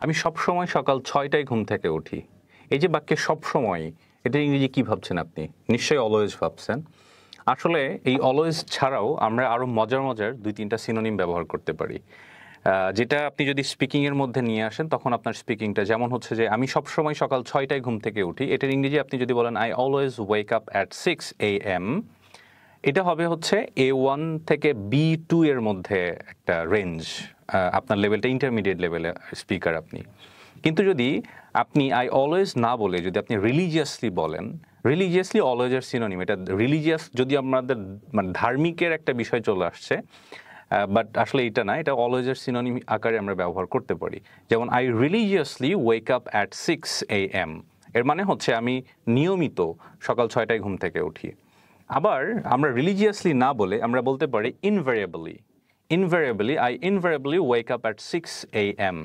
আমি সবসময় সকাল ৬টায় ঘুম থেকে উঠি। এই যে বাক্যে সবসময়, এটার ইংরেজি কি ভাবছেন আপনি? নিশ্চয়ই অলওয়েজ ভাবছেন। আসলে এই অলওয়েজ ছাড়াও আমরা আরো মজার, মজার ২-৩ টা সিনোনিম ব্যবহার করতে পারি। যেটা আপনি যদি স্পিকিং এর মধ্যে নিয়ে আসেন তখন আপনার স্পিকিংটা যেমন হচ্ছে যে আমি সবসময় সকাল ৬টায় ঘুম থেকে উঠি। এটার ইংরেজি আপনি যদি বলেন I always wake up at 6 AM, এটা হবে হচ্ছে A1 থেকে B2 এর মধ্যে একটা রেঞ্জ। আপনার লেভেলটা ইন্টারমিডিয়েট লেভেলে স্পিকার আপনি। কিন্তু যদি আপনি আই অলওয়েজ না বলে যদি আপনি রিলিজিয়াসলি বলেন, রিলিজিয়াসলি অলওয়েজ এর সিনোনিম। এটা রিলিজিয়াস যদি আমাদের মানে ধার্মিকের একটা বিষয় চলে আসছে, বাট আসলে এটা না, এটা অলওয়েজ এর সিনোনিম আকারে আমরা ব্যবহার করতে পারি। যেমন I religiously wake up at 6 AM, এর মানে হচ্ছে আমি নিয়মিত সকাল ৬টায় ঘুম থেকে উঠি। আবার আমরা রিলিজিয়াসলি না বলে আমরা বলতে পারি ইনভ্যারিয়েবলি, I ইনভ্যারিয়েবলি wake up at 6 AM।